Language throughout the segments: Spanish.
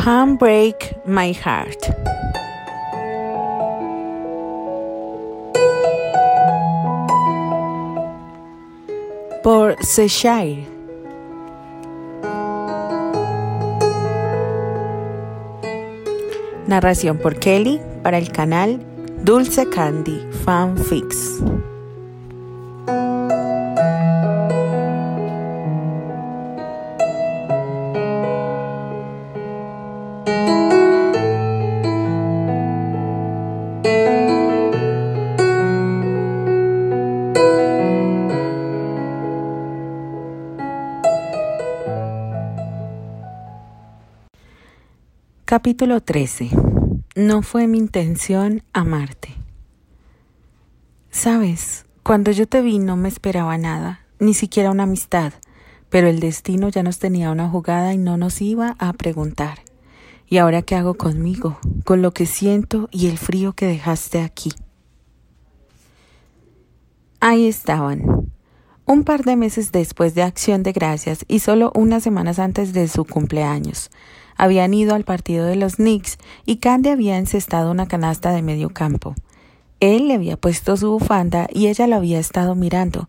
Can't Break My Heart. Por Cheshire. Narración por Kelly para el canal Dulce Candy Fanfics. Capítulo 13. No fue mi intención amarte. Sabes, cuando yo te vi no me esperaba nada, ni siquiera una amistad, pero el destino ya nos tenía una jugada y no nos iba a preguntar. ¿Y ahora qué hago conmigo, con lo que siento y el frío que dejaste aquí? Ahí estaban. Un par de meses después de Acción de Gracias y solo unas semanas antes de su cumpleaños. Habían ido al partido de los Knicks y Candy había encestado una canasta de medio campo. Él le había puesto su bufanda y ella lo había estado mirando.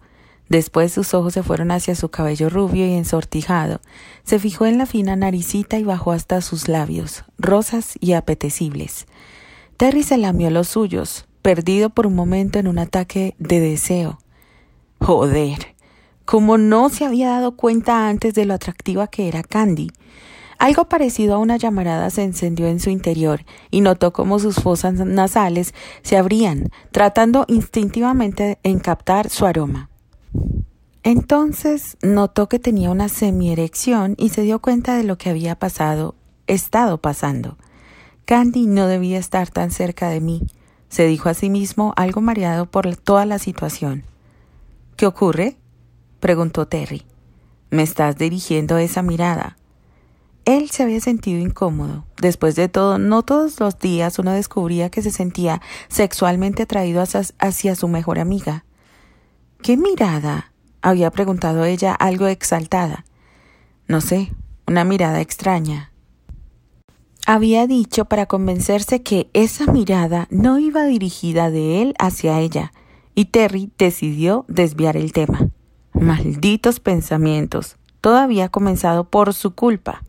Después sus ojos se fueron hacia su cabello rubio y ensortijado. Se fijó en la fina naricita y bajó hasta sus labios, rosas y apetecibles. Terry se lamió los suyos, perdido por un momento en un ataque de deseo. Joder, como no se había dado cuenta antes de lo atractiva que era Candy. Algo parecido a una llamarada se encendió en su interior y notó cómo sus fosas nasales se abrían, tratando instintivamente en captar su aroma. Entonces notó que tenía una semierección y se dio cuenta de lo que había estado pasando. Candy no debía estar tan cerca de mí, se dijo a sí mismo, algo mareado por toda la situación. ¿Qué ocurre?, preguntó Terry. ¿Me estás dirigiendo esa mirada? Él se había sentido incómodo. Después de todo, no todos los días uno descubría que se sentía sexualmente atraído hacia su mejor amiga. ¿Qué mirada?, había preguntado ella, algo exaltada. No sé, una mirada extraña. Había dicho para convencerse que esa mirada no iba dirigida de él hacia ella, y Terry decidió desviar el tema. Malditos pensamientos. Todo había comenzado por su culpa.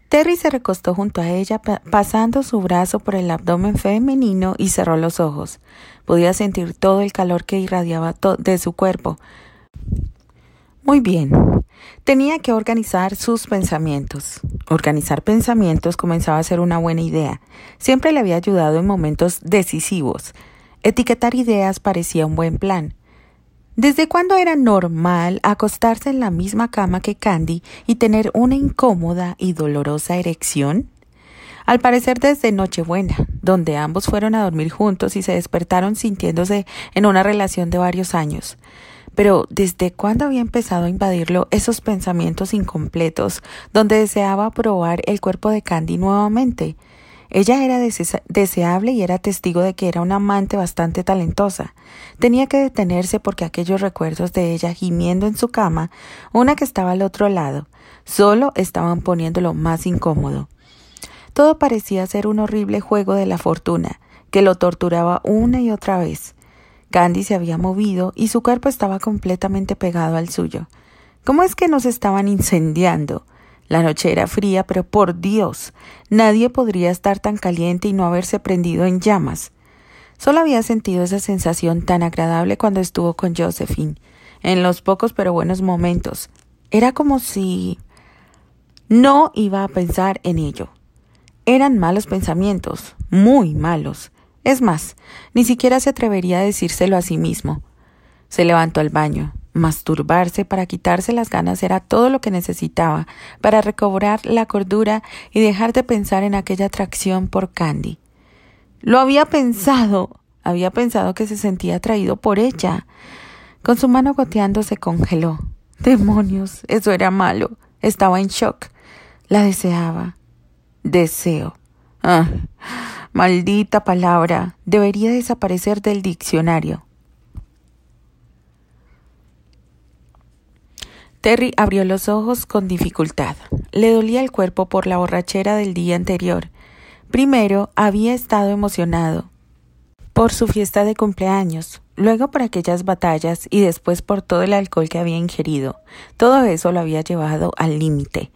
Terry se recostó junto a ella, pasando su brazo por el abdomen femenino y cerró los ojos. Podía sentir todo el calor que irradiaba de su cuerpo. Muy bien. Tenía que organizar sus pensamientos. Organizar pensamientos comenzaba a ser una buena idea. Siempre le había ayudado en momentos decisivos. Etiquetar ideas parecía un buen plan. ¿Desde cuándo era normal acostarse en la misma cama que Candy y tener una incómoda y dolorosa erección? Al parecer desde Nochebuena, donde ambos fueron a dormir juntos y se despertaron sintiéndose en una relación de varios años. Pero ¿desde cuándo había empezado a invadirlo esos pensamientos incompletos donde deseaba probar el cuerpo de Candy nuevamente? Ella era deseable y era testigo de que era una amante bastante talentosa. Tenía que detenerse porque aquellos recuerdos de ella gimiendo en su cama, una que estaba al otro lado, solo estaban poniéndolo más incómodo. Todo parecía ser un horrible juego de la fortuna, que lo torturaba una y otra vez. Candy se había movido y su cuerpo estaba completamente pegado al suyo. ¿Cómo es que nos estaban incendiando? La noche era fría, pero por Dios, nadie podría estar tan caliente y no haberse prendido en llamas. Solo había sentido esa sensación tan agradable cuando estuvo con Josephine, en los pocos pero buenos momentos. Era como si no iba a pensar en ello. Eran malos pensamientos, muy malos. Es más, ni siquiera se atrevería a decírselo a sí mismo. Se levantó al baño. Masturbarse para quitarse las ganas era todo lo que necesitaba para recobrar la cordura y dejar de pensar en aquella atracción por Candy. Lo había pensado que se sentía atraído por ella. Con su mano goteando se congeló. ¡Demonios! Eso era malo. Estaba en shock. La deseaba. Deseo. ¡Ah! Maldita palabra. Debería desaparecer del diccionario. Terry abrió los ojos con dificultad. Le dolía el cuerpo por la borrachera del día anterior. Primero, había estado emocionado por su fiesta de cumpleaños, luego por aquellas batallas y después por todo el alcohol que había ingerido. Todo eso lo había llevado al límite.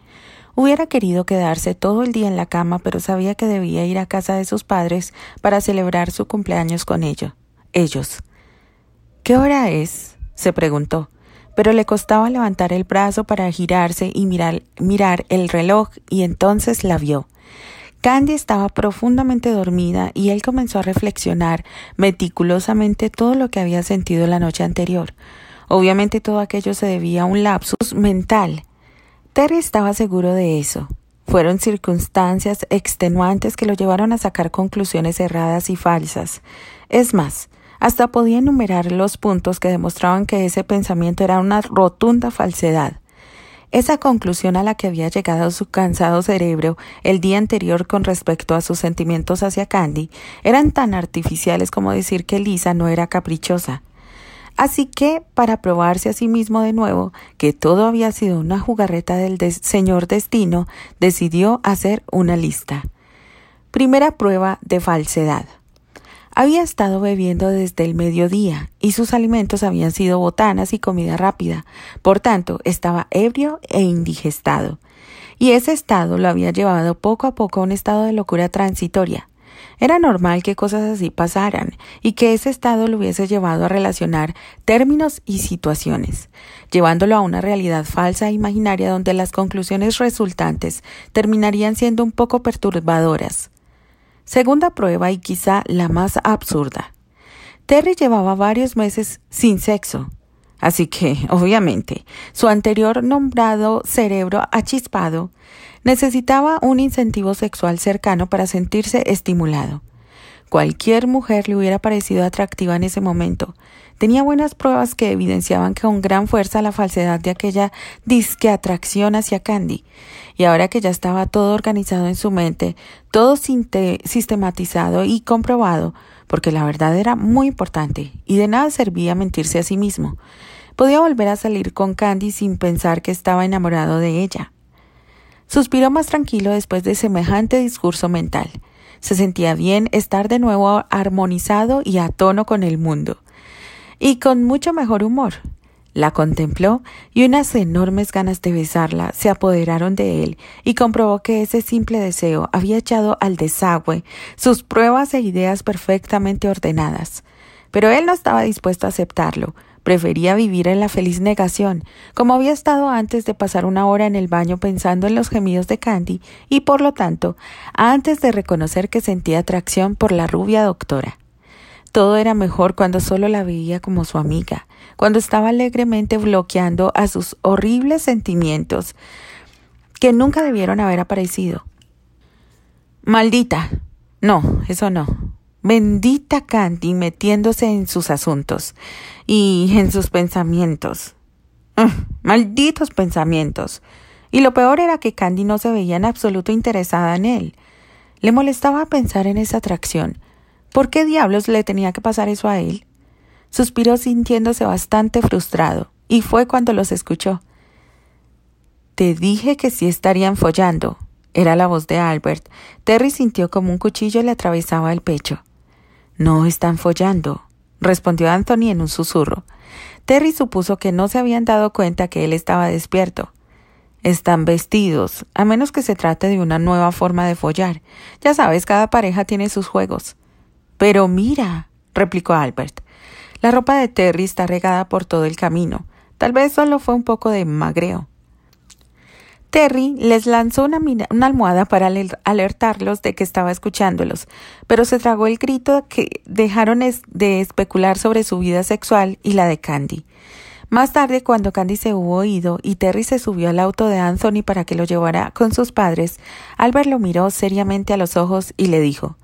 Hubiera querido quedarse todo el día en la cama, pero sabía que debía ir a casa de sus padres para celebrar su cumpleaños con ellos. ¿Qué hora es?, se preguntó, pero le costaba levantar el brazo para girarse y mirar el reloj, y entonces la vio. Candy estaba profundamente dormida y él comenzó a reflexionar meticulosamente todo lo que había sentido la noche anterior. Obviamente todo aquello se debía a un lapsus mental. Terry estaba seguro de eso. Fueron circunstancias extenuantes que lo llevaron a sacar conclusiones erradas y falsas. Es más, hasta podía enumerar los puntos que demostraban que ese pensamiento era una rotunda falsedad. Esa conclusión a la que había llegado su cansado cerebro el día anterior con respecto a sus sentimientos hacia Candy eran tan artificiales como decir que Lisa no era caprichosa. Así que, para probarse a sí mismo de nuevo que todo había sido una jugarreta del señor Destino, decidió hacer una lista. Primera prueba de falsedad. Había estado bebiendo desde el mediodía y sus alimentos habían sido botanas y comida rápida. Por tanto, estaba ebrio e indigestado. Y ese estado lo había llevado poco a poco a un estado de locura transitoria. Era normal que cosas así pasaran y que ese estado lo hubiese llevado a relacionar términos y situaciones, llevándolo a una realidad falsa e imaginaria donde las conclusiones resultantes terminarían siendo un poco perturbadoras. Segunda prueba y quizá la más absurda. Terry llevaba varios meses sin sexo, así que, obviamente, su anterior nombrado cerebro achispado necesitaba un incentivo sexual cercano para sentirse estimulado. Cualquier mujer le hubiera parecido atractiva en ese momento. Tenía buenas pruebas que evidenciaban con gran fuerza la falsedad de aquella disque atracción hacia Candy. Y ahora que ya estaba todo organizado en su mente, todo sistematizado y comprobado, porque la verdad era muy importante y de nada servía mentirse a sí mismo, podía volver a salir con Candy sin pensar que estaba enamorado de ella. Suspiró más tranquilo después de semejante discurso mental. Se sentía bien estar de nuevo armonizado y a tono con el mundo. Y con mucho mejor humor. La contempló y unas enormes ganas de besarla se apoderaron de él y comprobó que ese simple deseo había echado al desagüe sus pruebas e ideas perfectamente ordenadas. Pero él no estaba dispuesto a aceptarlo. Prefería vivir en la feliz negación, como había estado antes de pasar una hora en el baño pensando en los gemidos de Candy y, por lo tanto, antes de reconocer que sentía atracción por la rubia doctora. Todo era mejor cuando solo la veía como su amiga, cuando estaba alegremente bloqueando a sus horribles sentimientos que nunca debieron haber aparecido. Maldita. No, eso no. Bendita Candy metiéndose en sus asuntos y en sus pensamientos. Malditos pensamientos. Y lo peor era que Candy no se veía en absoluto interesada en él. Le molestaba pensar en esa atracción. ¿Por qué diablos le tenía que pasar eso a él? Suspiró sintiéndose bastante frustrado, y fue cuando los escuchó. «Te dije que sí estarían follando», era la voz de Albert. Terry sintió como un cuchillo le atravesaba el pecho. «No están follando», respondió Anthony en un susurro. Terry supuso que no se habían dado cuenta que él estaba despierto. «Están vestidos, a menos que se trate de una nueva forma de follar. Ya sabes, cada pareja tiene sus juegos». «Pero mira», replicó Albert, «la ropa de Terry está regada por todo el camino. Tal vez solo fue un poco de magreo». Terry les lanzó una almohada para alertarlos de que estaba escuchándolos, pero se tragó el grito que dejaron de especular sobre su vida sexual y la de Candy. Más tarde, cuando Candy se hubo ido y Terry se subió al auto de Anthony para que lo llevara con sus padres, Albert lo miró seriamente a los ojos y le dijo: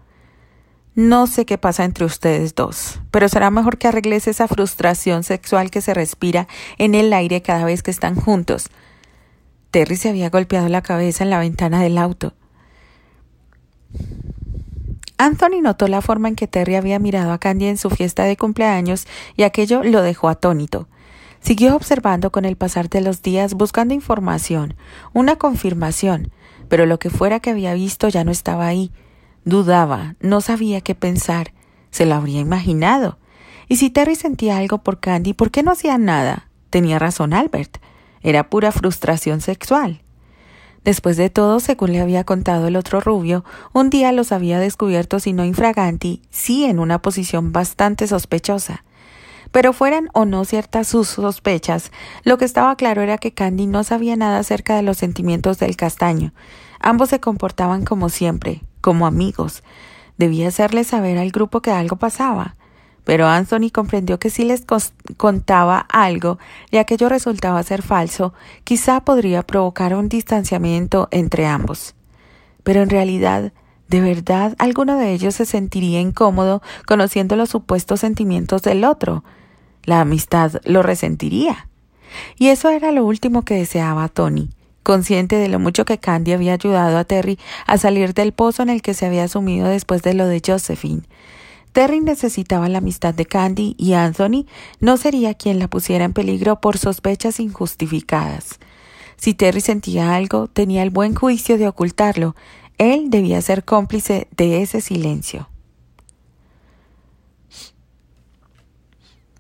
«No sé qué pasa entre ustedes dos, pero será mejor que arregles esa frustración sexual que se respira en el aire cada vez que están juntos». Terry se había golpeado la cabeza en la ventana del auto. Anthony notó la forma en que Terry había mirado a Candy en su fiesta de cumpleaños y aquello lo dejó atónito. Siguió observando con el pasar de los días, buscando información, una confirmación, pero lo que fuera que había visto ya no estaba ahí. Dudaba, no sabía qué pensar. Se lo habría imaginado. Y si Terry sentía algo por Candy, ¿por qué no hacía nada? Tenía razón Albert. Era pura frustración sexual. Después de todo, según le había contado el otro rubio, un día los había descubierto, si no infraganti, sí en una posición bastante sospechosa. Pero fueran o no ciertas sus sospechas, lo que estaba claro era que Candy no sabía nada acerca de los sentimientos del castaño. Ambos se comportaban como siempre, como amigos. Debía hacerle saber al grupo que algo pasaba. Pero Anthony comprendió que si les contaba algo y aquello resultaba ser falso, quizá podría provocar un distanciamiento entre ambos. Pero en realidad, ¿de verdad alguno de ellos se sentiría incómodo conociendo los supuestos sentimientos del otro? La amistad lo resentiría. Y eso era lo último que deseaba Tony, consciente de lo mucho que Candy había ayudado a Terry a salir del pozo en el que se había sumido después de lo de Josephine. Terry necesitaba la amistad de Candy y Anthony no sería quien la pusiera en peligro por sospechas injustificadas. Si Terry sentía algo, tenía el buen juicio de ocultarlo. Él debía ser cómplice de ese silencio.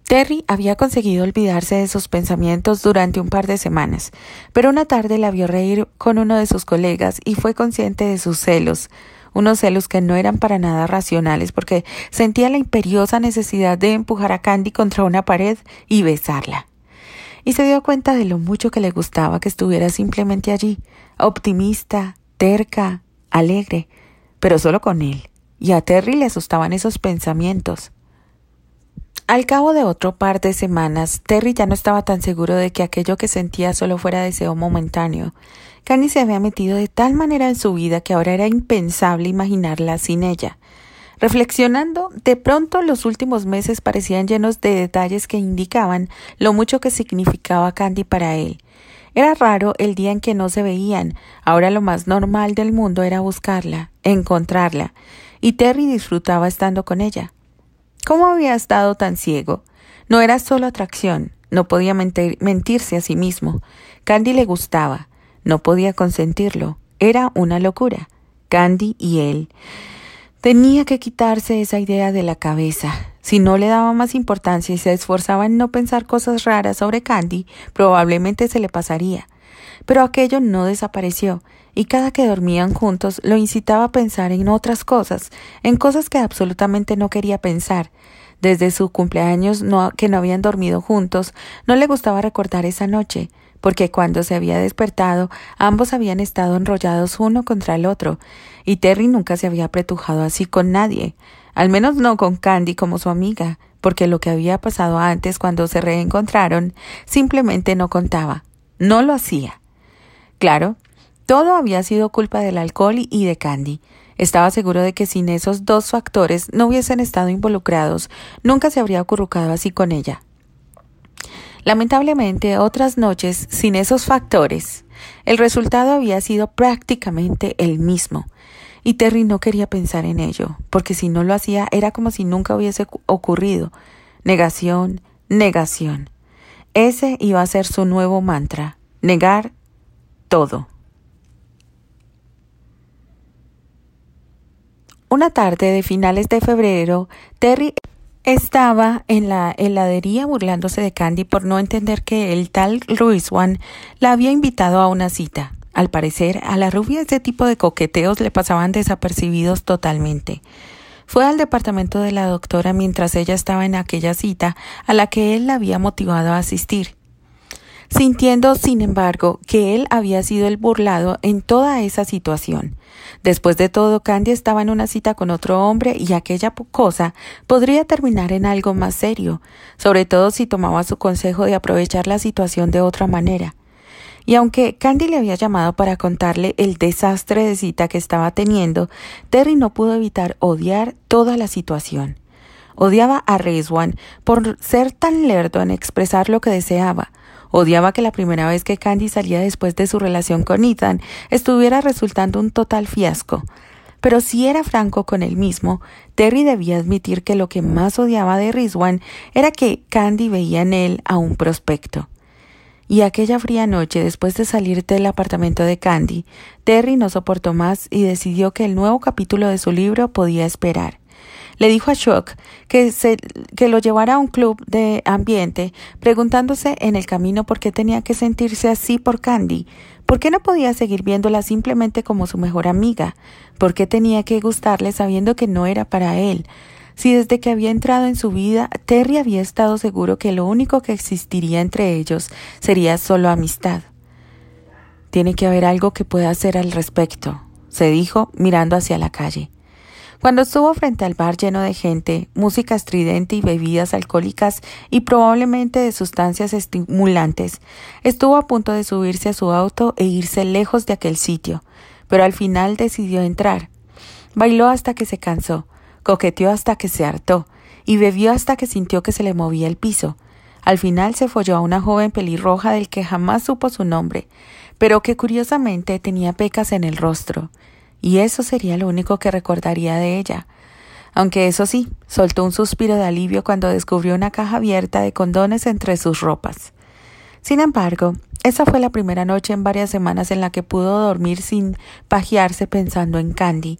Terry había conseguido olvidarse de sus pensamientos durante un par de semanas, pero una tarde la vio reír con uno de sus colegas y fue consciente de sus celos. Unos celos que no eran para nada racionales porque sentía la imperiosa necesidad de empujar a Candy contra una pared y besarla. Y se dio cuenta de lo mucho que le gustaba que estuviera simplemente allí, optimista, terca, alegre, pero solo con él. Y a Terry le asustaban esos pensamientos. Al cabo de otro par de semanas, Terry ya no estaba tan seguro de que aquello que sentía solo fuera deseo momentáneo. Candy se había metido de tal manera en su vida que ahora era impensable imaginarla sin ella. Reflexionando, de pronto los últimos meses parecían llenos de detalles que indicaban lo mucho que significaba Candy para él. Era raro el día en que no se veían, ahora lo más normal del mundo era buscarla, encontrarla, y Terry disfrutaba estando con ella. ¿Cómo había estado tan ciego? No era solo atracción, no podía mentirse a sí mismo. Candy le gustaba, no podía consentirlo, era una locura. Candy y él. Tenía que quitarse esa idea de la cabeza. Si no le daba más importancia y se esforzaba en no pensar cosas raras sobre Candy, probablemente se le pasaría. Pero aquello no desapareció, y cada que dormían juntos lo incitaba a pensar en otras cosas, en cosas que absolutamente no quería pensar. Desde su cumpleaños que no habían dormido juntos, no le gustaba recordar esa noche, porque cuando se había despertado, ambos habían estado enrollados uno contra el otro, y Terry nunca se había apretujado así con nadie, al menos no con Candy como su amiga, porque lo que había pasado antes cuando se reencontraron simplemente no contaba, no lo hacía. Claro, todo había sido culpa del alcohol y de Candy. Estaba seguro de que sin esos dos factores no hubiesen estado involucrados, nunca se habría acurrucado así con ella. Lamentablemente, otras noches, sin esos factores, el resultado había sido prácticamente el mismo. Y Terry no quería pensar en ello, porque si no lo hacía era como si nunca hubiese ocurrido. Negación, negación. Ese iba a ser su nuevo mantra, negar todo. Una tarde de finales de febrero, Terry estaba en la heladería burlándose de Candy por no entender que el tal Ruizwan la había invitado a una cita. Al parecer, a la rubia ese tipo de coqueteos le pasaban desapercibidos totalmente. Fue al departamento de la doctora mientras ella estaba en aquella cita a la que él la había motivado a asistir, sintiendo, sin embargo, que él había sido el burlado en toda esa situación. Después de todo, Candy estaba en una cita con otro hombre y aquella cosa podría terminar en algo más serio, sobre todo si tomaba su consejo de aprovechar la situación de otra manera. Y aunque Candy le había llamado para contarle el desastre de cita que estaba teniendo, Terry no pudo evitar odiar toda la situación. Odiaba a Ruizwan por ser tan lerdo en expresar lo que deseaba. Odiaba que la primera vez que Candy salía después de su relación con Ethan estuviera resultando un total fiasco. pero si era franco con él mismo, Terry debía admitir que lo que más odiaba de Rizwan era que Candy veía en él a un prospecto. Y aquella fría noche, después de salir del apartamento de Candy, Terry no soportó más y decidió que el nuevo capítulo de su libro podía esperar. Le dijo a Chuck que lo llevara a un club de ambiente, preguntándose en el camino por qué tenía que sentirse así por Candy, por qué no podía seguir viéndola simplemente como su mejor amiga, por qué tenía que gustarle sabiendo que no era para él. Si desde que había entrado en su vida, Terry había estado seguro que lo único que existiría entre ellos sería solo amistad. Tiene que haber algo que pueda hacer al respecto, se dijo mirando hacia la calle. Cuando estuvo frente al bar lleno de gente, música estridente y bebidas alcohólicas y probablemente de sustancias estimulantes, estuvo a punto de subirse a su auto e irse lejos de aquel sitio, pero al final decidió entrar. Bailó hasta que se cansó, coqueteó hasta que se hartó y bebió hasta que sintió que se le movía el piso. Al final se folló a una joven pelirroja del que jamás supo su nombre, pero que curiosamente tenía pecas en el rostro. Y eso sería lo único que recordaría de ella. Aunque eso sí, soltó un suspiro de alivio cuando descubrió una caja abierta de condones entre sus ropas. Sin embargo, esa fue la primera noche en varias semanas en la que pudo dormir sin pajearse pensando en Candy.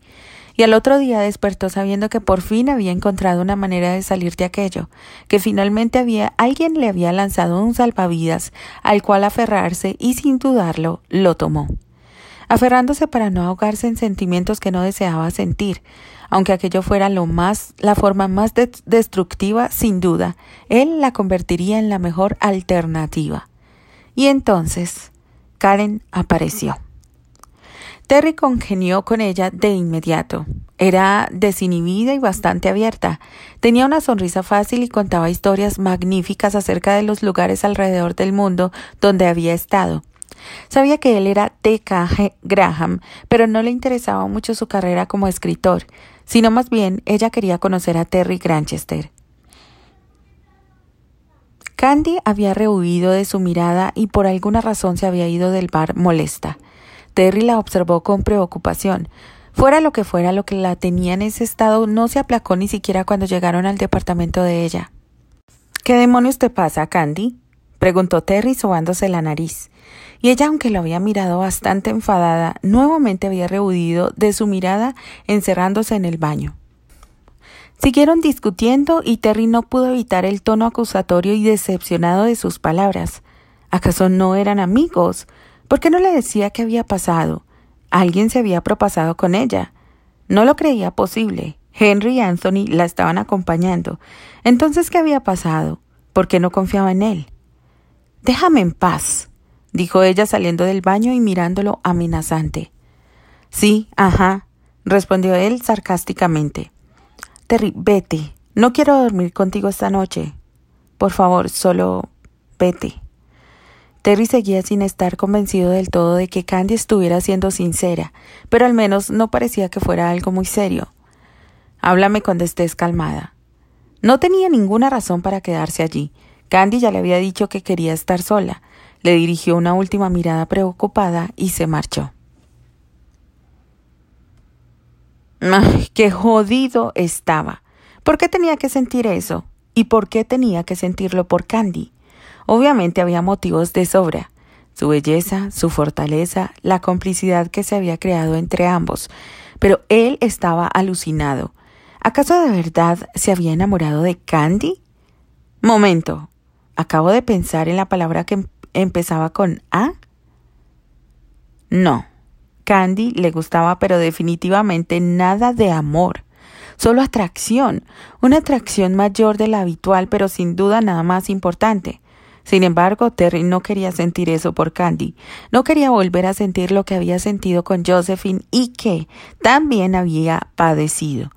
Y al otro día despertó sabiendo que por fin había encontrado una manera de salir de aquello, que finalmente alguien le había lanzado un salvavidas al cual aferrarse y sin dudarlo lo tomó. Aferrándose para no ahogarse en sentimientos que no deseaba sentir, aunque aquello fuera la forma más destructiva, sin duda, él la convertiría en la mejor alternativa. Y entonces, Karen apareció. Terry congenió con ella de inmediato. Era desinhibida y bastante abierta. Tenía una sonrisa fácil y contaba historias magníficas acerca de los lugares alrededor del mundo donde había estado. Sabía que él era T.K. Graham, pero no le interesaba mucho su carrera como escritor, sino más bien ella quería conocer a Terry Granchester. Candy había rehuido de su mirada y por alguna razón se había ido del bar molesta. Terry la observó con preocupación. Fuera lo que la tenía en ese estado no se aplacó ni siquiera cuando llegaron al departamento de ella. ¿Qué demonios te pasa, Candy?, preguntó Terry sobándose la nariz. Y ella, aunque lo había mirado bastante enfadada, nuevamente había rehuido de su mirada encerrándose en el baño. Siguieron discutiendo y Terry no pudo evitar el tono acusatorio y decepcionado de sus palabras. ¿Acaso no eran amigos? ¿Por qué no le decía qué había pasado? Alguien se había propasado con ella. No lo creía posible. Henry y Anthony la estaban acompañando. Entonces, ¿qué había pasado? ¿Por qué no confiaba en él? «Déjame en paz», dijo ella saliendo del baño y mirándolo amenazante. «Sí, ajá», respondió él sarcásticamente. «Terry, vete. No quiero dormir contigo esta noche. Por favor, solo vete». Terry seguía sin estar convencido del todo de que Candy estuviera siendo sincera, pero al menos no parecía que fuera algo muy serio. «Háblame cuando estés calmada». No tenía ninguna razón para quedarse allí. Candy ya le había dicho que quería estar sola. Le dirigió una última mirada preocupada y se marchó. ¡Ay, qué jodido estaba! ¿Por qué tenía que sentir eso? ¿Y por qué tenía que sentirlo por Candy? Obviamente había motivos de sobra. Su belleza, su fortaleza, la complicidad que se había creado entre ambos. Pero él estaba alucinado. ¿Acaso de verdad se había enamorado de Candy? Momento. Acabo de pensar en la palabra que empezaba con A. No. Candy le gustaba, pero definitivamente nada de amor. Solo atracción. Una atracción mayor de la habitual, pero sin duda nada más importante. Sin embargo, Terry no quería sentir eso por Candy. No quería volver a sentir lo que había sentido con Josephine y que también había padecido.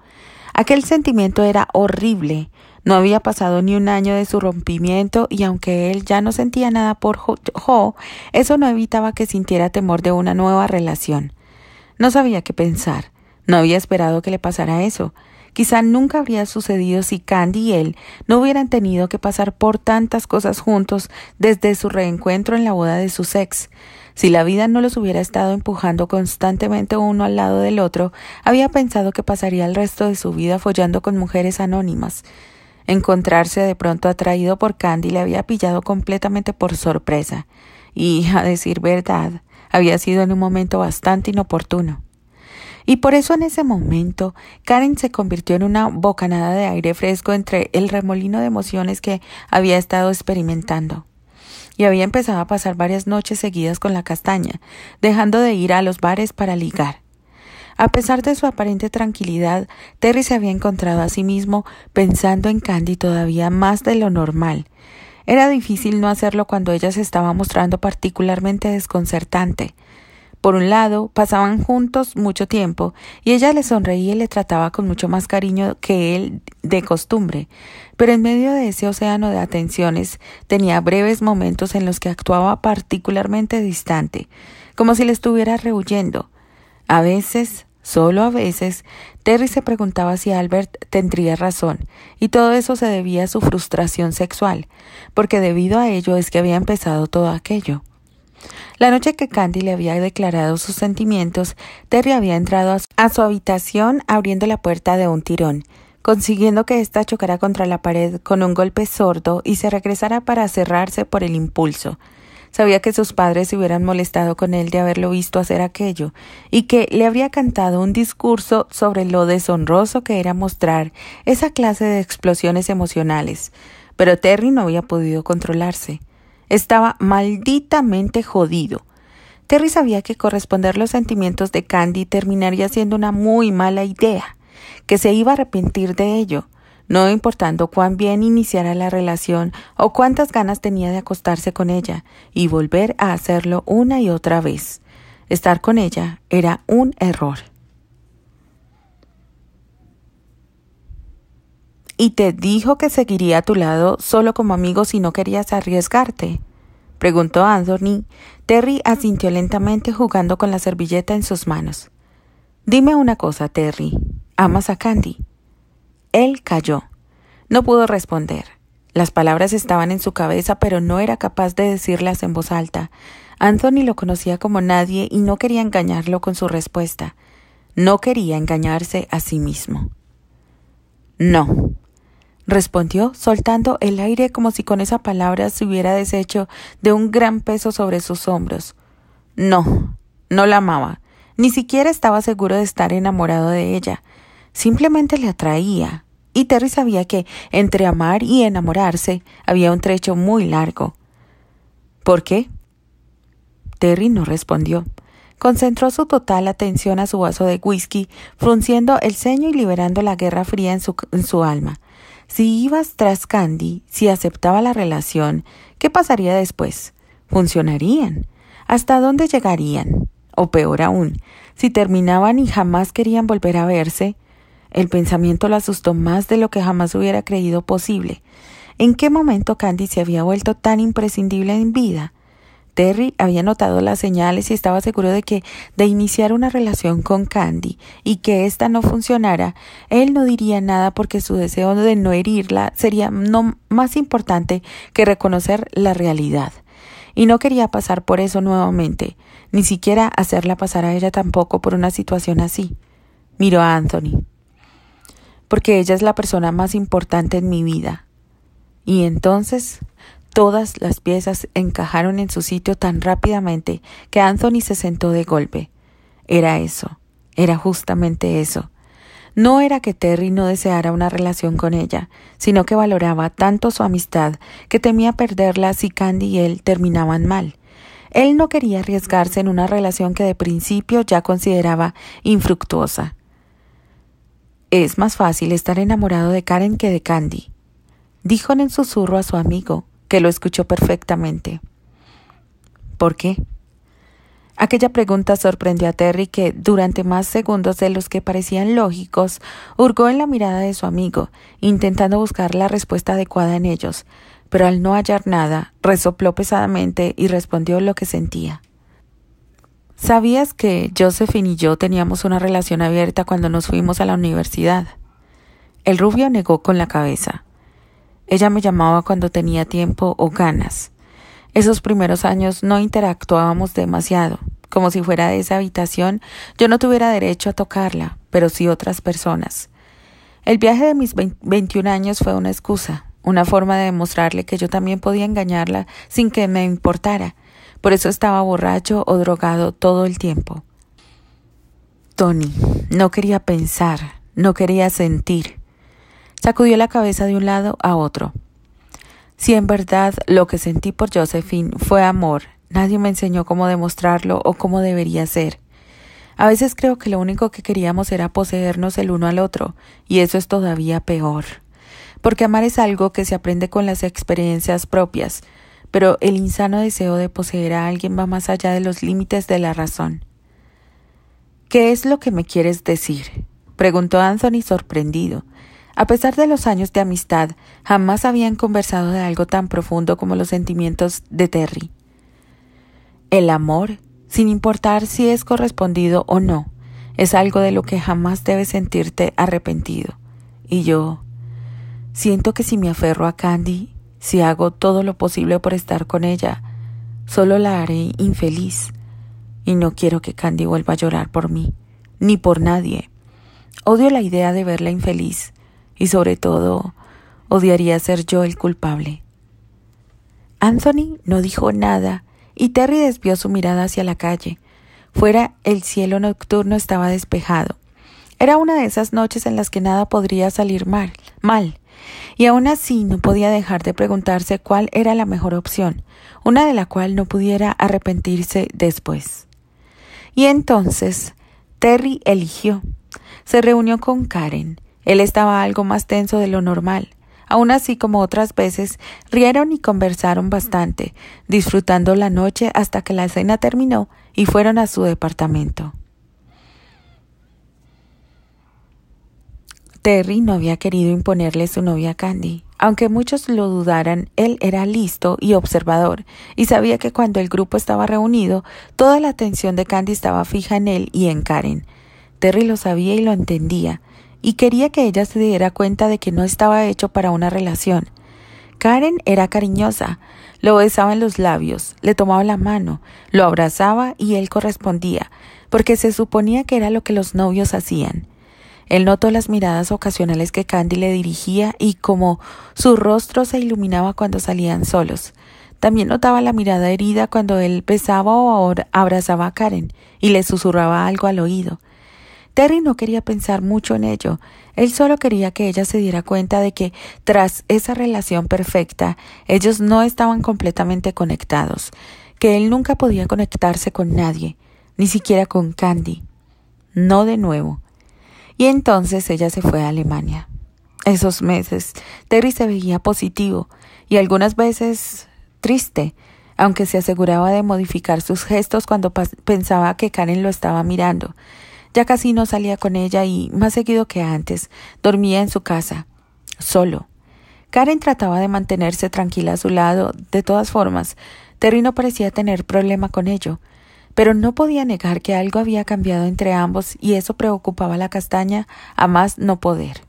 Aquel sentimiento era horrible. No había pasado ni un año de su rompimiento y aunque él ya no sentía nada por Jo, eso no evitaba que sintiera temor de una nueva relación. No sabía qué pensar. No había esperado que le pasara eso. Quizá nunca habría sucedido si Candy y él no hubieran tenido que pasar por tantas cosas juntos desde su reencuentro en la boda de su ex. Si la vida no los hubiera estado empujando constantemente uno al lado del otro, había pensado que pasaría el resto de su vida follando con mujeres anónimas. Encontrarse de pronto atraído por Candy le había pillado completamente por sorpresa, y, a decir verdad, había sido en un momento bastante inoportuno. Y por eso en ese momento Karen se convirtió en una bocanada de aire fresco entre el remolino de emociones que había estado experimentando. Y había empezado a pasar varias noches seguidas con la castaña, dejando de ir a los bares para ligar. A pesar de su aparente tranquilidad, Terry se había encontrado a sí mismo pensando en Candy todavía más de lo normal. Era difícil no hacerlo cuando ella se estaba mostrando particularmente desconcertante. Por un lado, pasaban juntos mucho tiempo y ella le sonreía y le trataba con mucho más cariño que él de costumbre, pero en medio de ese océano de atenciones tenía breves momentos en los que actuaba particularmente distante, como si le estuviera rehuyendo. A veces, solo a veces, Terry se preguntaba si Albert tendría razón, y todo eso se debía a su frustración sexual, porque debido a ello es que había empezado todo aquello. La noche que Candy le había declarado sus sentimientos, Terry había entrado a su habitación abriendo la puerta de un tirón, consiguiendo que ésta chocara contra la pared con un golpe sordo y se regresara para cerrarse por el impulso. Sabía que sus padres se hubieran molestado con él de haberlo visto hacer aquello, y que le habría cantado un discurso sobre lo deshonroso que era mostrar esa clase de explosiones emocionales, pero Terry no había podido controlarse. Estaba malditamente jodido. Terry sabía que corresponder los sentimientos de Candy terminaría siendo una muy mala idea, que se iba a arrepentir de ello, no importando cuán bien iniciara la relación o cuántas ganas tenía de acostarse con ella y volver a hacerlo una y otra vez. Estar con ella era un error. ¿Y te dijo que seguiría a tu lado solo como amigo si no querías arriesgarte?, preguntó Anthony. Terry asintió lentamente jugando con la servilleta en sus manos. Dime una cosa, Terry. ¿Amas a Candy? Él calló. No pudo responder. Las palabras estaban en su cabeza, pero no era capaz de decirlas en voz alta. Anthony lo conocía como nadie y no quería engañarlo con su respuesta. No quería engañarse a sí mismo. No, respondió, soltando el aire como si con esa palabra se hubiera deshecho de un gran peso sobre sus hombros. No, no la amaba. Ni siquiera estaba seguro de estar enamorado de ella. Simplemente le atraía. Y Terry sabía que entre amar y enamorarse había un trecho muy largo. ¿Por qué? Terry no respondió. Concentró su total atención a su vaso de whisky, frunciendo el ceño y liberando la guerra fría en su alma. Si ibas tras Candy, si aceptaba la relación, ¿qué pasaría después? ¿Funcionarían? ¿Hasta dónde llegarían? O peor aún, si terminaban y jamás querían volver a verse. El pensamiento lo asustó más de lo que jamás hubiera creído posible. ¿En qué momento Candy se había vuelto tan imprescindible en vida? Terry había notado las señales y estaba seguro de que de iniciar una relación con Candy y que ésta no funcionara, él no diría nada porque su deseo de no herirla sería no más importante que reconocer la realidad. Y no quería pasar por eso nuevamente, ni siquiera hacerla pasar a ella tampoco por una situación así. Miró a Anthony. Porque ella es la persona más importante en mi vida. Y entonces todas las piezas encajaron en su sitio tan rápidamente que Anthony se sentó de golpe. Era eso, era justamente eso. No era que Terry no deseara una relación con ella, sino que valoraba tanto su amistad que temía perderla si Candy y él terminaban mal. Él no quería arriesgarse en una relación que de principio ya consideraba infructuosa. Es más fácil estar enamorado de Karen que de Candy, dijo en susurro a su amigo, que lo escuchó perfectamente. ¿Por qué? Aquella pregunta sorprendió a Terry, que durante más segundos de los que parecían lógicos, hurgó en la mirada de su amigo, intentando buscar la respuesta adecuada en ellos, pero al no hallar nada, resopló pesadamente y respondió lo que sentía. ¿Sabías que Josephine y yo teníamos una relación abierta cuando nos fuimos a la universidad? El rubio negó con la cabeza. Ella me llamaba cuando tenía tiempo o ganas. Esos primeros años no interactuábamos demasiado. Como si fuera de esa habitación, yo no tuviera derecho a tocarla, pero sí otras personas. El viaje de mis 21 años fue una excusa, una forma de demostrarle que yo también podía engañarla sin que me importara. Por eso estaba borracho o drogado todo el tiempo. Tony no quería pensar, no quería sentir. Sacudió la cabeza de un lado a otro. Si en verdad lo que sentí por Josephine fue amor, nadie me enseñó cómo demostrarlo o cómo debería ser. A veces creo que lo único que queríamos era poseernos el uno al otro, y eso es todavía peor. Porque amar es algo que se aprende con las experiencias propias, pero el insano deseo de poseer a alguien va más allá de los límites de la razón. ¿Qué es lo que me quieres decir?, preguntó Anthony sorprendido. A pesar de los años de amistad, jamás habían conversado de algo tan profundo como los sentimientos de Terry. El amor, sin importar si es correspondido o no, es algo de lo que jamás debes sentirte arrepentido. Y yo siento que si me aferro a Candy, si hago todo lo posible por estar con ella, solo la haré infeliz. Y no quiero que Candy vuelva a llorar por mí, ni por nadie. Odio la idea de verla infeliz. Y sobre todo, odiaría ser yo el culpable. Anthony no dijo nada y Terry desvió su mirada hacia la calle. Fuera, el cielo nocturno estaba despejado. Era una de esas noches en las que nada podría salir mal, y aún así no podía dejar de preguntarse cuál era la mejor opción, una de la cual no pudiera arrepentirse después. Y entonces, Terry eligió. Se reunió con Karen. Él estaba algo más tenso de lo normal. Aún así, como otras veces, rieron y conversaron bastante, disfrutando la noche hasta que la cena terminó y fueron a su departamento. Terry no había querido imponerle su novia a Candy. Aunque muchos lo dudaran, él era listo y observador, y sabía que cuando el grupo estaba reunido, toda la atención de Candy estaba fija en él y en Karen. Terry lo sabía y lo entendía, y quería que ella se diera cuenta de que no estaba hecho para una relación. Karen era cariñosa, lo besaba en los labios, le tomaba la mano, lo abrazaba y él correspondía, porque se suponía que era lo que los novios hacían. Él notó las miradas ocasionales que Candy le dirigía y cómo su rostro se iluminaba cuando salían solos. También notaba la mirada herida cuando él besaba o abrazaba a Karen y le susurraba algo al oído. Terry no quería pensar mucho en ello. Él solo quería que ella se diera cuenta de que, tras esa relación perfecta, ellos no estaban completamente conectados, que él nunca podía conectarse con nadie, ni siquiera con Candy. No de nuevo. Y entonces ella se fue a Alemania. Esos meses, Terry se veía positivo y algunas veces triste, aunque se aseguraba de modificar sus gestos cuando pensaba que Karen lo estaba mirando. Ya casi no salía con ella y, más seguido que antes, dormía en su casa, solo. Karen trataba de mantenerse tranquila a su lado. De todas formas, Terry no parecía tener problema con ello, pero no podía negar que algo había cambiado entre ambos y eso preocupaba a la castaña a más no poder.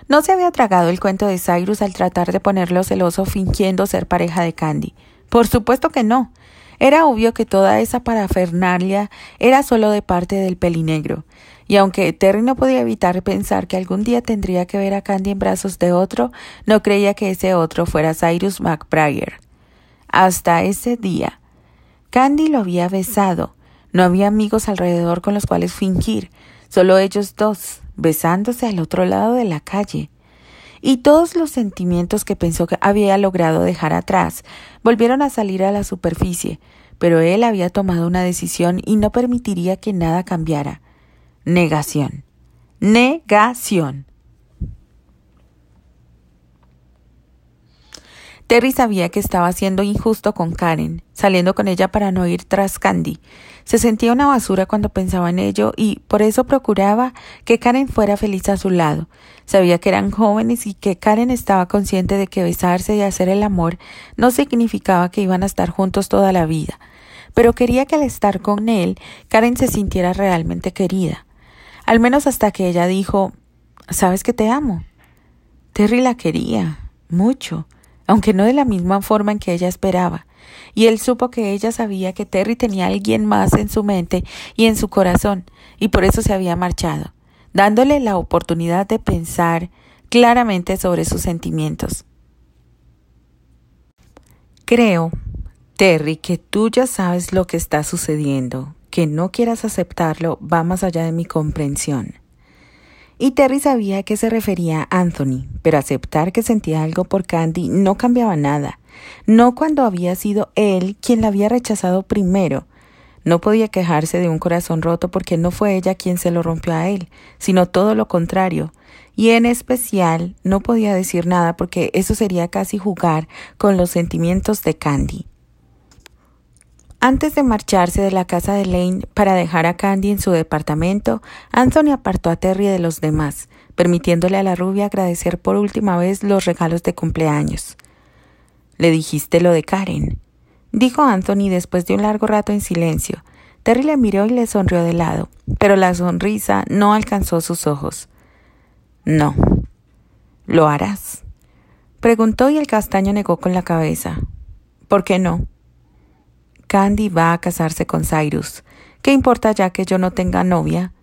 No se había tragado el cuento de Cyrus al tratar de ponerlo celoso fingiendo ser pareja de Candy. Por supuesto que no. Era obvio que toda esa parafernalia era solo de parte del pelinegro, y aunque Terry no podía evitar pensar que algún día tendría que ver a Candy en brazos de otro, no creía que ese otro fuera Cyrus McBrayer. Hasta ese día, Candy lo había besado. No había amigos alrededor con los cuales fingir, solo ellos dos, besándose al otro lado de la calle. Y todos los sentimientos que pensó que había logrado dejar atrás volvieron a salir a la superficie, pero él había tomado una decisión y no permitiría que nada cambiara. Negación. Negación. Terry sabía que estaba siendo injusto con Karen, saliendo con ella para no ir tras Candy. Se sentía una basura cuando pensaba en ello y por eso procuraba que Karen fuera feliz a su lado. Sabía que eran jóvenes y que Karen estaba consciente de que besarse y hacer el amor no significaba que iban a estar juntos toda la vida, pero quería que al estar con él, Karen se sintiera realmente querida. al menos hasta que ella dijo, «¿Sabes que te amo?» Terry la quería, mucho, aunque no de la misma forma en que ella esperaba, y él supo que ella sabía que Terry tenía a alguien más en su mente y en su corazón, y por eso se había marchado, dándole la oportunidad de pensar claramente sobre sus sentimientos. Creo, Terry, que tú ya sabes lo que está sucediendo. Que no quieras aceptarlo va más allá de mi comprensión. Y Terry sabía a qué se refería Anthony, pero aceptar que sentía algo por Candy no cambiaba nada. No cuando había sido él quien la había rechazado primero. No podía quejarse de un corazón roto porque no fue ella quien se lo rompió a él, sino todo lo contrario. Y en especial no podía decir nada porque eso sería casi jugar con los sentimientos de Candy. Antes de marcharse de la casa de Lane para dejar a Candy en su departamento, Anthony apartó a Terry de los demás, permitiéndole a la rubia agradecer por última vez los regalos de cumpleaños. «¿Le dijiste lo de Karen?», dijo Anthony después de un largo rato en silencio. Terry le miró y le sonrió de lado, pero la sonrisa no alcanzó sus ojos. «No». «¿Lo harás?», preguntó y el castaño negó con la cabeza. «¿Por qué no?». «Candy va a casarse con Cyrus. ¿Qué importa ya que yo no tenga novia?».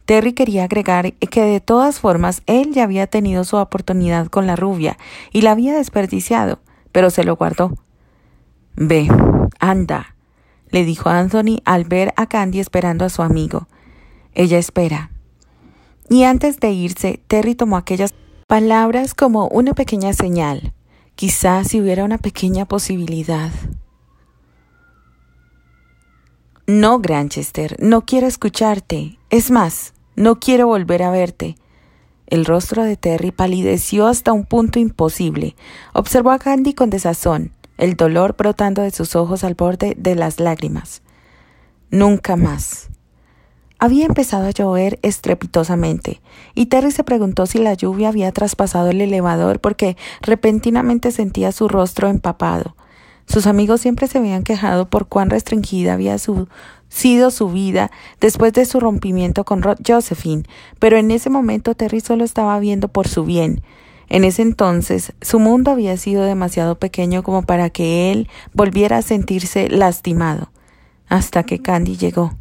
Terry quería agregar que de todas formas él ya había tenido su oportunidad con la rubia y la había desperdiciado, pero se lo guardó. «Ve, anda», le dijo Anthony al ver a Candy esperando a su amigo. «Ella espera». Y antes de irse, Terry tomó aquellas palabras como una pequeña señal. Quizás si hubiera una pequeña posibilidad. «No, Granchester, no quiero escucharte. Es más, no quiero volver a verte». El rostro de Terry palideció hasta un punto imposible. Observó a Candy con desazón, el dolor brotando de sus ojos al borde de las lágrimas. «Nunca más». Había empezado a llover estrepitosamente, y Terry se preguntó si la lluvia había traspasado el elevador porque repentinamente sentía su rostro empapado. Sus amigos siempre se habían quejado por cuán restringida había sido su vida después de su rompimiento con Josephine, pero en ese momento Terry solo estaba viendo por su bien. En ese entonces, su mundo había sido demasiado pequeño como para que él volviera a sentirse lastimado, hasta que Candy llegó.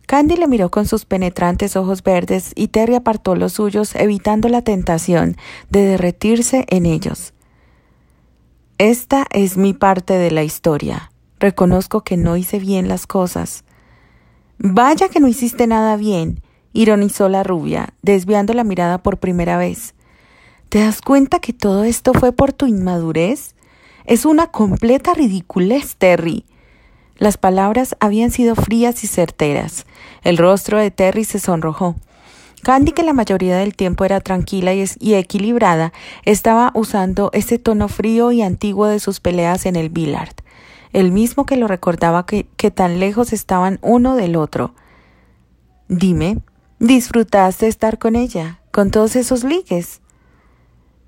Candy le miró con sus penetrantes ojos verdes y Terry apartó los suyos, evitando la tentación de derretirse en ellos. «Esta es mi parte de la historia. Reconozco que no hice bien las cosas». «Vaya que no hiciste nada bien», ironizó la rubia, desviando la mirada por primera vez. «¿Te das cuenta que todo esto fue por tu inmadurez? Es una completa ridiculez, Terry». Las palabras habían sido frías y certeras. El rostro de Terry se sonrojó. Candy, que la mayoría del tiempo era tranquila y equilibrada, estaba usando ese tono frío y antiguo de sus peleas en el billard, el mismo que lo recordaba que tan lejos estaban uno del otro. «Dime, ¿disfrutaste estar con ella, con todos esos ligues?»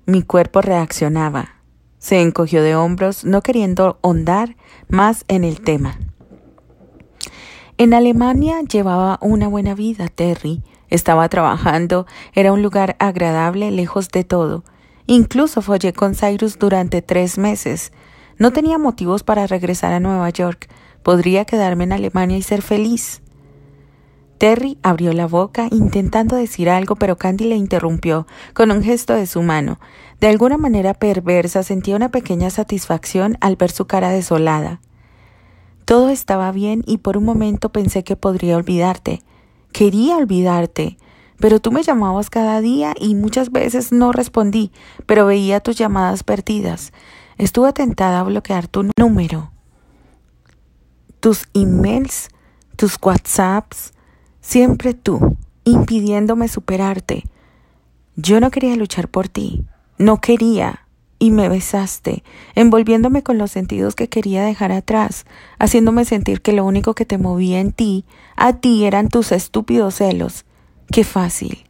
Mi cuerpo reaccionaba. Se encogió de hombros, no queriendo ahondar más en el tema. En Alemania llevaba una buena vida, Terry. Estaba trabajando, era un lugar agradable, lejos de todo. Incluso follé con Cyrus durante 3 meses. No tenía motivos para regresar a Nueva York. Podría quedarme en Alemania y ser feliz. Terry abrió la boca intentando decir algo, pero Candy le interrumpió con un gesto de su mano. De alguna manera perversa sentía una pequeña satisfacción al ver su cara desolada. Todo estaba bien y por un momento pensé que podría olvidarte. Quería olvidarte, pero tú me llamabas cada día y muchas veces no respondí, pero veía tus llamadas perdidas. Estuve tentada a bloquear tu número, tus emails, tus WhatsApps, siempre tú, impidiéndome superarte. Yo no quería luchar por ti, no quería. Y me besaste, envolviéndome con los sentidos que quería dejar atrás, haciéndome sentir que lo único que te movía a ti eran tus estúpidos celos. ¡Qué fácil!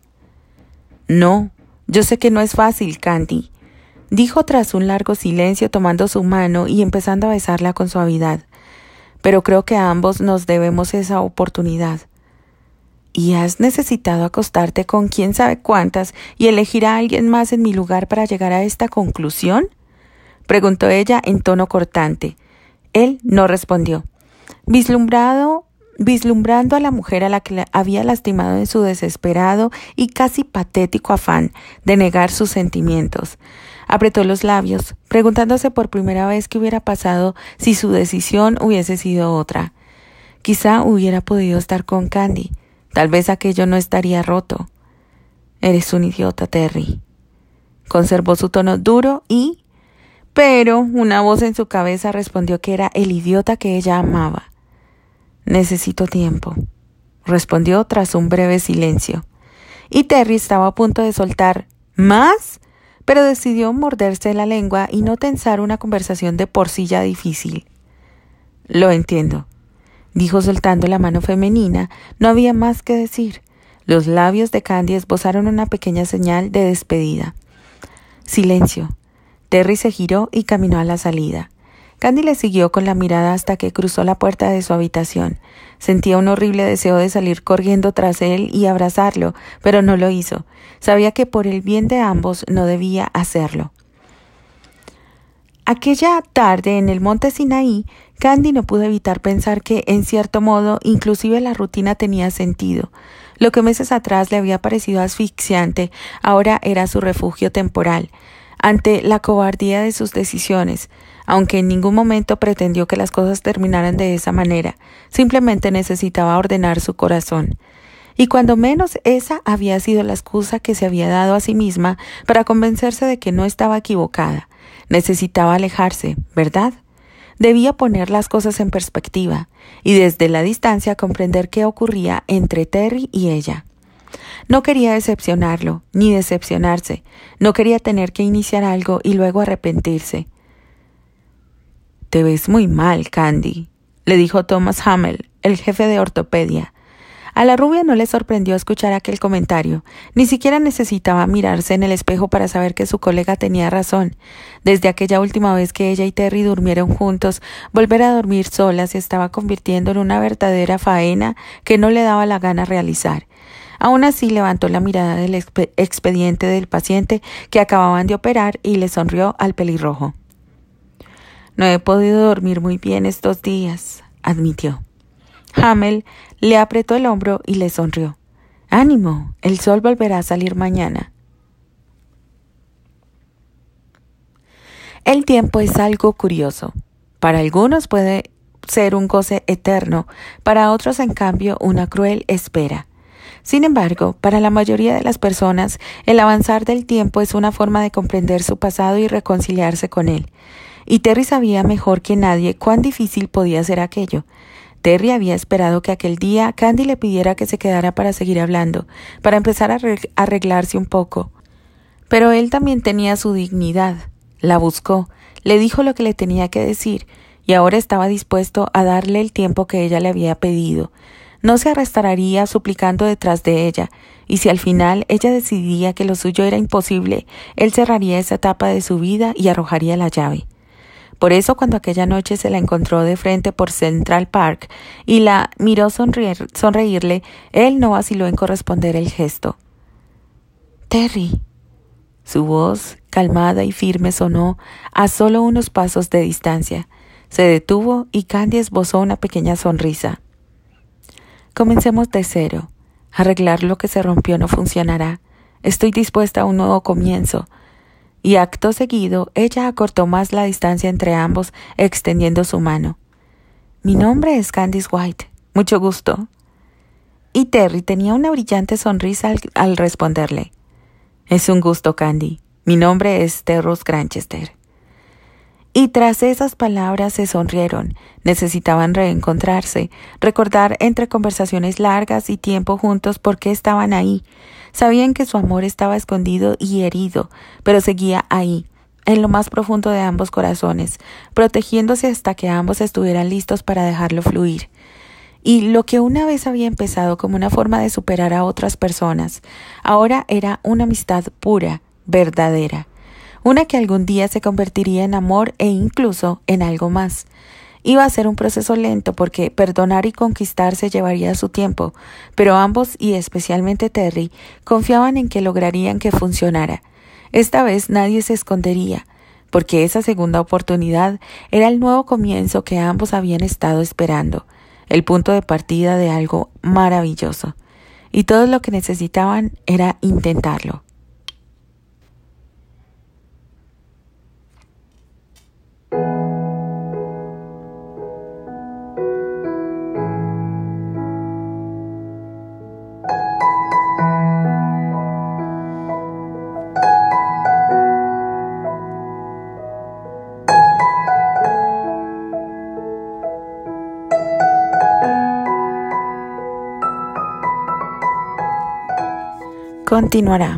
No, yo sé que no es fácil, Candy, dijo tras un largo silencio tomando su mano y empezando a besarla con suavidad. Pero creo que a ambos nos debemos esa oportunidad. ¿Y has necesitado acostarte con quién sabe cuántas y elegir a alguien más en mi lugar para llegar a esta conclusión? Preguntó ella en tono cortante. Él no respondió. Vislumbrando a la mujer a la que había lastimado en su desesperado y casi patético afán de negar sus sentimientos, apretó los labios, preguntándose por primera vez qué hubiera pasado si su decisión hubiese sido otra. Quizá hubiera podido estar con Candy. Tal vez aquello no estaría roto. Eres un idiota, Terry. Conservó su tono duro pero una voz en su cabeza respondió que era el idiota que ella amaba. Necesito tiempo, respondió tras un breve silencio. Y Terry estaba a punto de soltar ¿más? Pero decidió morderse la lengua y no tensar una conversación de por sí ya difícil. Lo entiendo, dijo soltando la mano femenina. No había más que decir. Los labios de Candy esbozaron una pequeña señal de despedida. Silencio. Terry se giró y caminó a la salida. Candy le siguió con la mirada hasta que cruzó la puerta de su habitación. Sentía un horrible deseo de salir corriendo tras él y abrazarlo, pero no lo hizo. Sabía que por el bien de ambos no debía hacerlo. Aquella tarde en el monte Sinaí, Candy no pudo evitar pensar que, en cierto modo, inclusive la rutina tenía sentido. Lo que meses atrás le había parecido asfixiante, ahora era su refugio temporal, ante la cobardía de sus decisiones, aunque en ningún momento pretendió que las cosas terminaran de esa manera. Simplemente necesitaba ordenar su corazón. Y cuando menos esa había sido la excusa que se había dado a sí misma para convencerse de que no estaba equivocada. Necesitaba alejarse, ¿verdad? Debía poner las cosas en perspectiva y desde la distancia comprender qué ocurría entre Terry y ella. No quería decepcionarlo, ni decepcionarse. No quería tener que iniciar algo y luego arrepentirse. «Te ves muy mal, Candy», le dijo Thomas Hamel, el jefe de ortopedia. A la rubia no le sorprendió escuchar aquel comentario. Ni siquiera necesitaba mirarse en el espejo para saber que su colega tenía razón. Desde aquella última vez que ella y Terry durmieron juntos, volver a dormir solas se estaba convirtiendo en una verdadera faena que no le daba la gana realizar. Aún así levantó la mirada del expediente del paciente que acababan de operar y le sonrió al pelirrojo. «No he podido dormir muy bien estos días», admitió. Hamel le apretó el hombro y le sonrió. «Ánimo, el sol volverá a salir mañana». El tiempo es algo curioso. Para algunos puede ser un goce eterno, para otros, en cambio, una cruel espera. Sin embargo, para la mayoría de las personas, el avanzar del tiempo es una forma de comprender su pasado y reconciliarse con él. Y Terry sabía mejor que nadie cuán difícil podía ser aquello. Terry había esperado que aquel día Candy le pidiera que se quedara para seguir hablando, para empezar a arreglarse un poco. Pero él también tenía su dignidad. La buscó, le dijo lo que le tenía que decir, y ahora estaba dispuesto a darle el tiempo que ella le había pedido. No se arrastraría suplicando detrás de ella, y si al final ella decidía que lo suyo era imposible, él cerraría esa etapa de su vida y arrojaría la llave. Por eso, cuando aquella noche se la encontró de frente por Central Park y la miró sonreírle, él no vaciló en corresponder el gesto. «Terry». Su voz, calmada y firme, sonó a solo unos pasos de distancia. Se detuvo y Candy esbozó una pequeña sonrisa. «Comencemos de cero. Arreglar lo que se rompió no funcionará. Estoy dispuesta a un nuevo comienzo». Y acto seguido, ella acortó más la distancia entre ambos, extendiendo su mano. «Mi nombre es Candice White. Mucho gusto». Y Terry tenía una brillante sonrisa al responderle. «Es un gusto, Candy. Mi nombre es Terrence Granchester». Y tras esas palabras se sonrieron. Necesitaban reencontrarse, recordar entre conversaciones largas y tiempo juntos por qué estaban ahí. Sabían que su amor estaba escondido y herido, pero seguía ahí, en lo más profundo de ambos corazones, protegiéndose hasta que ambos estuvieran listos para dejarlo fluir. Y lo que una vez había empezado como una forma de superar a otras personas, ahora era una amistad pura, verdadera. Una que algún día se convertiría en amor e incluso en algo más. Iba a ser un proceso lento porque perdonar y conquistarse llevaría su tiempo, pero ambos, y especialmente Terry, confiaban en que lograrían que funcionara. Esta vez nadie se escondería, porque esa segunda oportunidad era el nuevo comienzo que ambos habían estado esperando, el punto de partida de algo maravilloso. Y todo lo que necesitaban era intentarlo. Continuará.